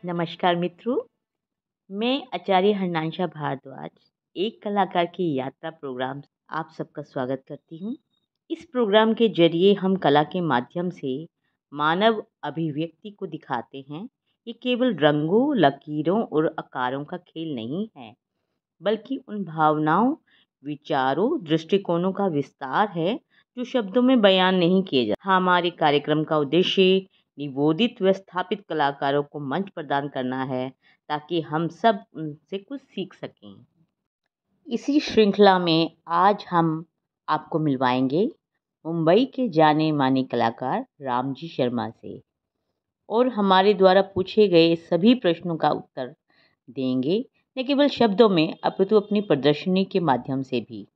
नमस्कार मित्रों, मैं आचार्य हरनांशा भारद्वाज एक कलाकार की यात्रा प्रोग्राम आप सबका स्वागत करती हूँ। इस प्रोग्राम के जरिए हम कला के माध्यम से मानव अभिव्यक्ति को दिखाते हैं। ये केवल रंगों, लकीरों और आकारों का खेल नहीं है, बल्कि उन भावनाओं, विचारों, दृष्टिकोणों का विस्तार है जो शब्दों में बयान नहीं किए जाते। हमारे कार्यक्रम का उद्देश्य निवोदित व स्थापित कलाकारों को मंच प्रदान करना है, ताकि हम सब उनसे कुछ सीख सकें। इसी श्रृंखला में आज हम आपको मिलवाएंगे मुंबई के जाने माने कलाकार रामजी शर्मा से, और हमारे द्वारा पूछे गए सभी प्रश्नों का उत्तर देंगे, न केवल शब्दों में अपितु अपनी प्रदर्शनी के माध्यम से भी।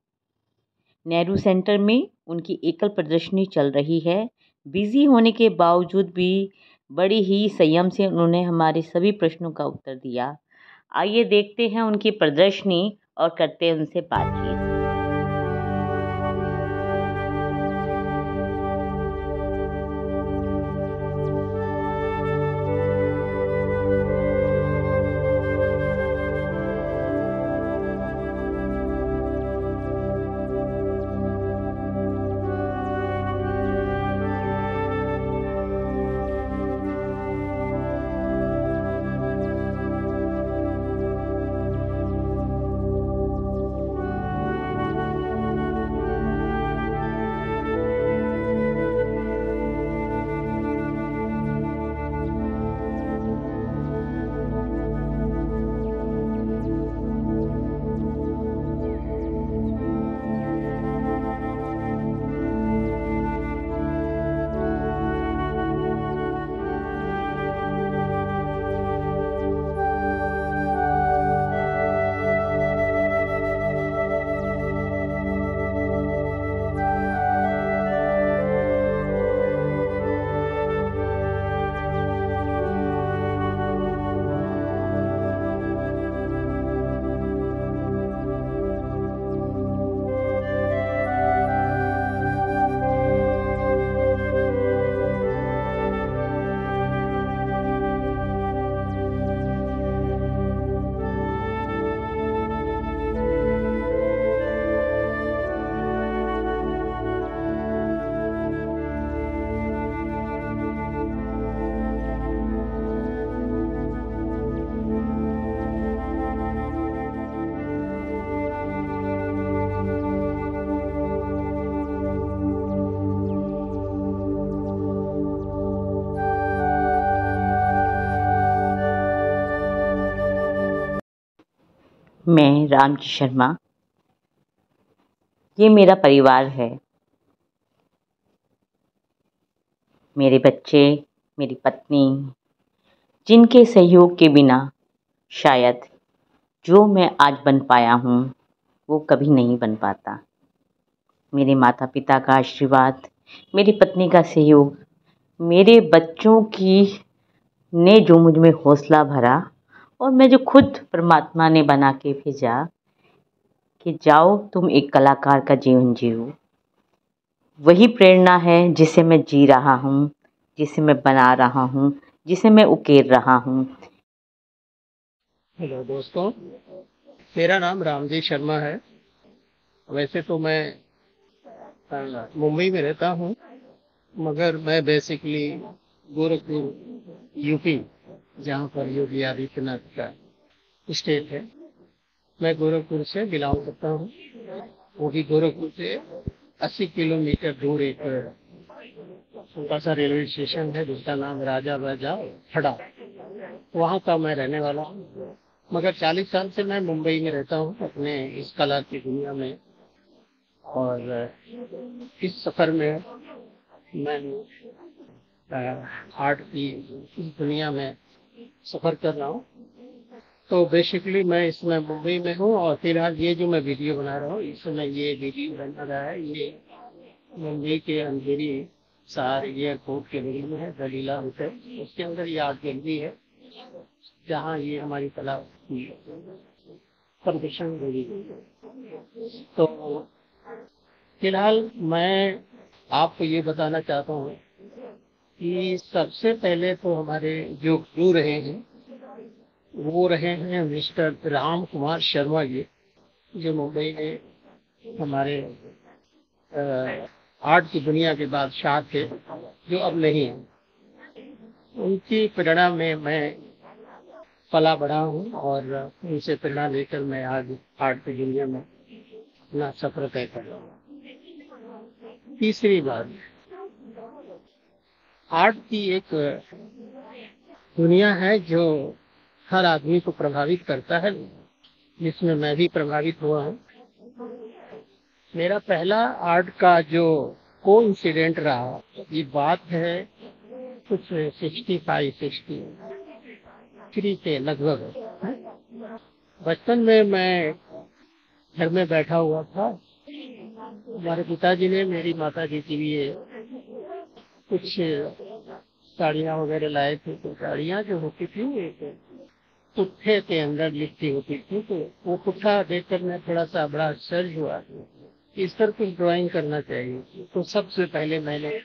नेहरू सेंटर में उनकी एकल प्रदर्शनी चल रही है। बिजी होने के बावजूद भी बड़ी ही संयम से उन्होंने हमारे सभी प्रश्नों का उत्तर दिया। आइए देखते हैं उनकी प्रदर्शनी और करते हैं उनसे बातचीत। मैं रामजी शर्मा, ये मेरा परिवार है। मेरे बच्चे, मेरी पत्नी, जिनके सहयोग के बिना शायद जो मैं आज बन पाया हूँ वो कभी नहीं बन पाता। मेरे माता पिता का आशीर्वाद, मेरी पत्नी का सहयोग, मेरे बच्चों की ने जो मुझ में हौसला भरा, और मैं जो खुद परमात्मा ने बना के भेजा कि जाओ तुम एक कलाकार का जीवन जियो, वही प्रेरणा है जिसे मैं जी रहा हूँ, जिसे मैं बना रहा हूँ, जिसे मैं उकेर रहा हूँ। हेलो दोस्तों, मेरा नाम रामजी शर्मा है। वैसे तो मैं मुंबई में रहता हूँ, मगर मैं बेसिकली गोरखपुर यूपी, जहाँ पर योगी आदित्यनाथ का स्टेट है, मैं गोरखपुर से बिलोंग करता हूँ। वो भी गोरखपुर से 80 किलोमीटर दूर एक छोटा सा रेलवे स्टेशन है जिसका नाम राजा बाजार खड़ा, वहाँ का मैं रहने वाला हूँ। मगर 40 साल से मैं मुंबई में रहता हूँ अपने इस कला की दुनिया में, और इस सफर में मैं आर्ट की इस दुनिया में सफर कर रहा हूँ। तो बेसिकली मैं इसमें मुंबई में हूँ, और फिलहाल ये जो मैं वीडियो बना रहा हूँ, इसमें ये वीडियो बना रहा है, ये मुंबई के अंधेरी शहर एयरपोर्ट के बगल में है, दलीला होटल, उसके अंदर ये आर्ट गैलरी है जहाँ ये हमारी कला की प्रदर्शन हुई। तो फिलहाल मैं आपको ये बताना चाहता हूँ कि सबसे पहले तो हमारे जो गुरु रहे हैं वो रहे हैं मिस्टर राम कुमार शर्मा जी, जो मुंबई में हमारे आर्ट की दुनिया के बादशाह थे, जो अब नहीं है। उनकी प्रेरणा में मैं पला बढ़ा हूँ और उनसे प्रेरणा लेकर मैं आज आर्ट की दुनिया में अपना सफर तय कर रहा हूँ। तीसरी बात, आर्ट की एक दुनिया है जो हर आदमी को प्रभावित करता है, जिसमें मैं भी प्रभावित हुआ हूँ। मेरा पहला आर्ट का जो को इंसिडेंट रहा, ये बात है कुछ 65-63 के लगभग। बचपन में मैं घर में बैठा हुआ था। हमारे पिताजी ने मेरी माता जी के लिए कुछ साड़ियाँ वगैरह लाए थे। तो साड़ियाँ जो होती थी एक पुट्ठे के अंदर लिखती होती थी, तो वो पुट्ठा देखकर मैं थोड़ा सा बड़ा आश्चर्य हुआ, इस पर कुछ ड्राइंग करना चाहिए। तो सबसे पहले मैंने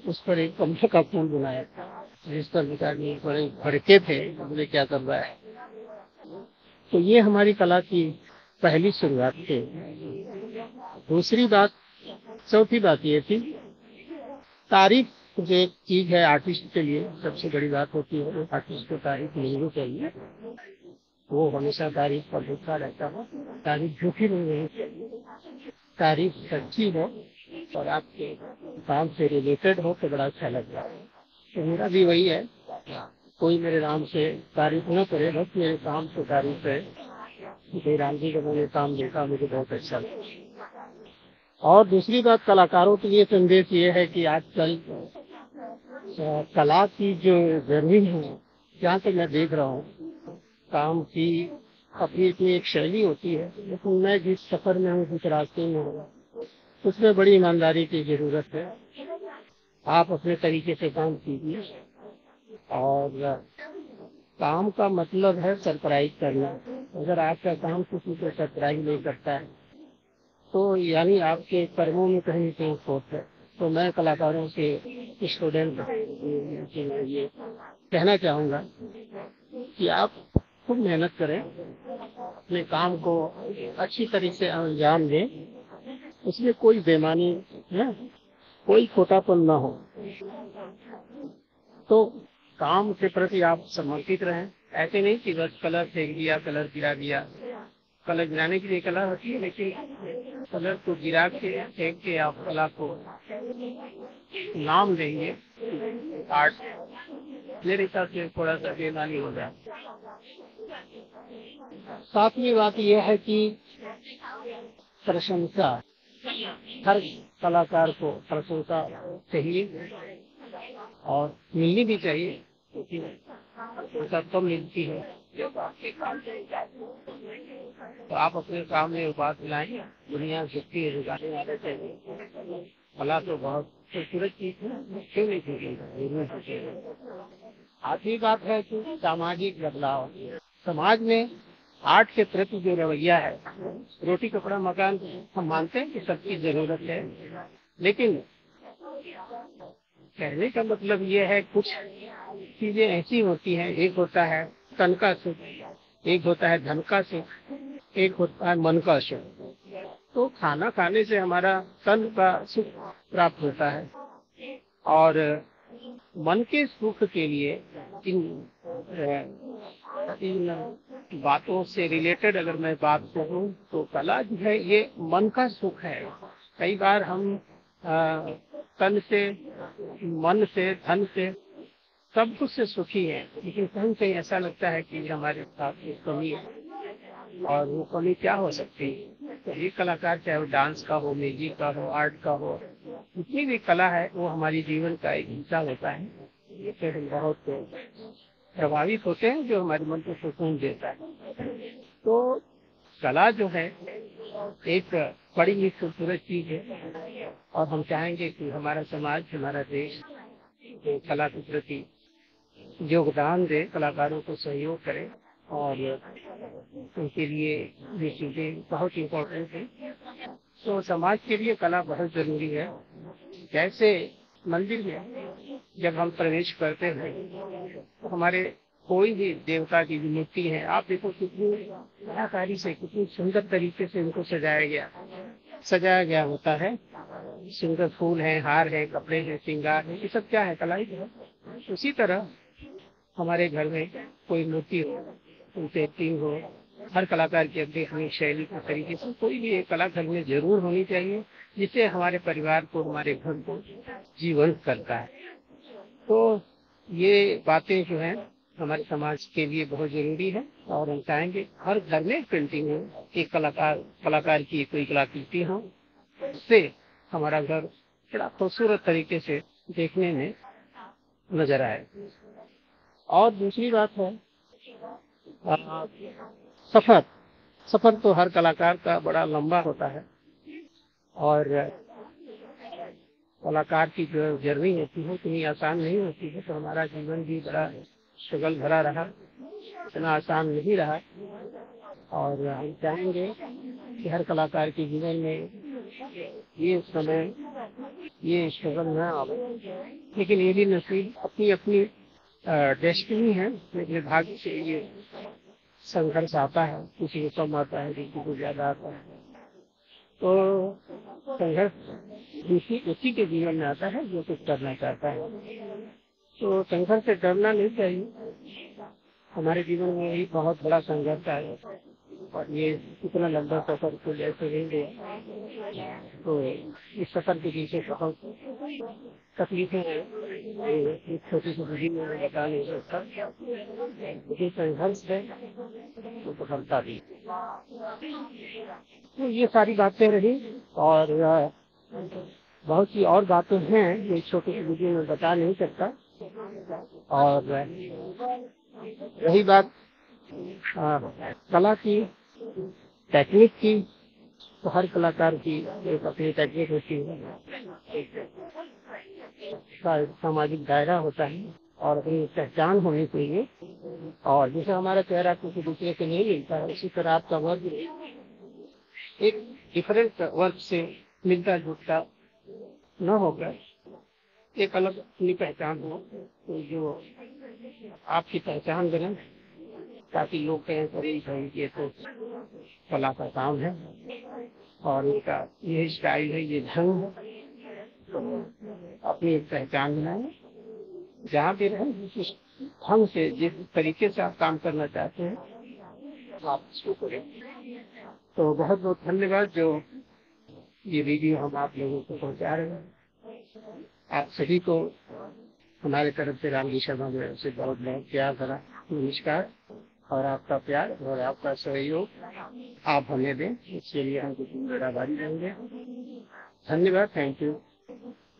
उस पर एक कमल का फूल बनाया था, जिस पर पिताजी बड़े भड़के थे, बोले क्या कर रहा है। तो ये हमारी कला की पहली शुरुआत थी। दूसरी बात, चौथी बात ये थी, तारीफ जो एक चीज है आर्टिस्ट के लिए सबसे बड़ी बात होती है, आर्टिस्ट को तारीफ मिलनी चाहिए। वो हमेशा तारीफ पर भूखा रहता है। तारीफ झूठी नहीं होनी चाहिए, तारीफ सच्ची हो और आपके काम से रिलेटेड हो तो बड़ा अच्छा लगता है। तो मेरा भी वही है, कोई मेरे नाम से तारीफ न करे, बस मेरे काम से तारीफ है। राम जी का मैंने काम देखा, मुझे बहुत अच्छा लगा। और दूसरी बात, कलाकारों के लिए संदेश ये है कि आजकल कला की जो जरूरी है, जहाँ तक मैं देख रहा हूँ, काम की अपनी अपनी एक शैली होती है, लेकिन मैं जिस सफर में हूँ, जिस रास्ते में हूँ, उसमें बड़ी ईमानदारी की जरूरत है। आप अपने तरीके से काम कीजिए, और काम का मतलब है सरप्राइज करना। अगर आपका काम किसी को सरप्राइज नहीं करता है तो यानी आपके कर्मों में कहीं कहीं खोट है। तो मैं कलाकारों से, स्टूडेंट ये कहना चाहूँगा कि आप खूब मेहनत करें, अपने काम को अच्छी तरह से अंजाम दें, उसमें कोई बेईमानी है, कोई खोटापन ना हो। तो काम के प्रति आप समर्पित रहें। ऐसे नहीं कि बस कलर फेंक दिया, कलर गिरा दिया। कलर गिराने के लिए कला होती है, लेकिन कलर को गिरा के फेंक के आप कला को नाम देंगे आर्ट, मेरे हिसाब से थोड़ा सा बेईमानी हो जाए। सातवीं बात यह है कि प्रशंसा, हर कलाकार को प्रशंसा चाहिए और मिलनी भी चाहिए, क्योंकि सबको मिलती है। तो आप अपने काम में बात लाएं, दुनिया झुकती है झुकाने वाले चाहिए। कला तो बहुत खूबसूरत चीज है, क्यों नहीं झुकेगी। आखिरी बात है कि सामाजिक बदलाव, समाज में आर्ट के प्रति जो रवैया है, रोटी कपड़ा मकान हम मानते हैं कि सबकी जरूरत है, लेकिन कहने का मतलब ये है कुछ चीजें ऐसी होती हैं, एक होता है तन का सुख, एक होता है धन का सुख, एक होता है मन का सुख। तो खाना खाने से हमारा तन का सुख प्राप्त होता है, और मन के सुख के लिए इन बातों से रिलेटेड अगर मैं बात करूं तो कला जो है ये मन का सुख है। कई बार हम तन से, मन से, धन से, सब कुछ से सुखी है, लेकिन कहीं कहीं ऐसा लगता है कि हमारे साथ एक कमी है, और वो कमी क्या हो सकती है। तो ये कलाकार, चाहे वो डांस का हो, म्यूजिक का हो, आर्ट का हो, जितनी भी कला है वो हमारी जीवन का एक हिस्सा होता है। ये से हम बहुत प्रभावित होते हैं, जो हमारे मन को सुकून देता है। तो कला जो है एक बड़ी ही खूबसूरत चीज है, और हम चाहेंगे कि हमारा समाज, हमारा देश कला के प्रति योगदान दे, कलाकारों को सहयोग करे, और उनके लिए ये चीजें बहुत इम्पोर्टेंट है। तो समाज के लिए कला बहुत जरूरी है। जैसे मंदिर में जब हम प्रवेश करते हैं तो हमारे कोई भी देवता की जो मूर्ति है, आप देखो कितनी कलाकारी से, कितनी सुंदर तरीके से उनको सजाया गया होता है। सुंदर फूल है, हार है, कपड़े हैं, श्रृंगार है, ये सब क्या है? कला ही है। उसी तरह हमारे घर में कोई मूर्ति हो, कोई पेंटिंग हो, हर कलाकार की अपनी अपनी शैली के तरीके से कोई भी एक कला घर में जरूर होनी चाहिए, जिससे हमारे परिवार को, हमारे घर को जीवंत करता है। तो ये बातें जो हैं हमारे समाज के लिए बहुत जरूरी है, और हम चाहेंगे हर घर में पेंटिंग हो, एक कलाकार की कोई कलाकृति हो, इससे हमारा घर बड़ा खूबसूरत तरीके से देखने में नजर आए। और दूसरी बात है आ, सफर सफर तो हर कलाकार का बड़ा लंबा होता है, और कलाकार की जो जर्नी होती है इतनी आसान नहीं होती है। तो हमारा जीवन भी बड़ा स्ट्रगल भरा रहा, इतना आसान नहीं रहा। और हम चाहेंगे कि हर कलाकार के जीवन में ये समय, ये स्ट्रगल न आवे, लेकिन ये भी नसीब अपनी अपनी डेस्टिनी है। लेकिन भाग्य से ये संघर्ष आता है, किसी को कम आता है, किसी को ज्यादा आता है। तो संघर्ष उसी के जीवन में आता है जो कुछ करना चाहता है। तो संघर्ष से डरना नहीं चाहिए। हमारे जीवन में ही बहुत बड़ा संघर्ष है, और ये इतना लंबा सफर को जैसे नहीं गया, तो इस सफर के पीछे बहुत तकलीफें हैं, एक छोटी सी बुद्धि में मैं बता नहीं सकता। लेकिन संघर्ष है तो सफलता भी। तो ये सारी बातें रही, और बहुत सी और बातें हैं जो छोटी सी बुद्धि में बता नहीं सकता। और रही बात कला की, टेक्निक की, तो हर कलाकार की एक अपनी टेक्निक होती है, का सामाजिक दायरा होता है, और अपनी पहचान होनी चाहिए। और जैसे हमारा चेहरा किसी दूसरे से नहीं मिलता है, उसी तरह आपका वर्ग एक डिफरेंट वर्ग से मिलता जुलता न होकर एक अलग अपनी पहचान हो, तो जो आपकी पहचान बने, ताकि लोग कहें भाई ये तो कला का काम है, और इनका ये स्टाइल है, ये ढंग है। तो अपनी एक पहचान बनाए, जहाँ भी रहें, जिस ढंग से, जिस तरीके से आप काम करना चाहते हैं आप इसको करें। तो बहुत बहुत धन्यवाद जो ये वीडियो हम आप लोगों को पहुंचा रहे हैं। आप सभी को हमारे तरफ से रामजी शर्मा से बहुत बहुत प्यार भरा नमस्कार, और आपका प्यार और आपका सहयोग आप हमें दें, इसके लिए हम कुछ आभारी रहेंगे। धन्यवाद, थैंक यू,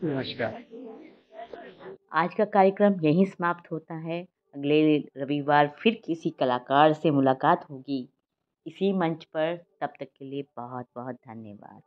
नमस्कार। आज का कार्यक्रम यहीं समाप्त होता है। अगले रविवार फिर किसी कलाकार से मुलाकात होगी इसी मंच पर। तब तक के लिए बहुत बहुत धन्यवाद।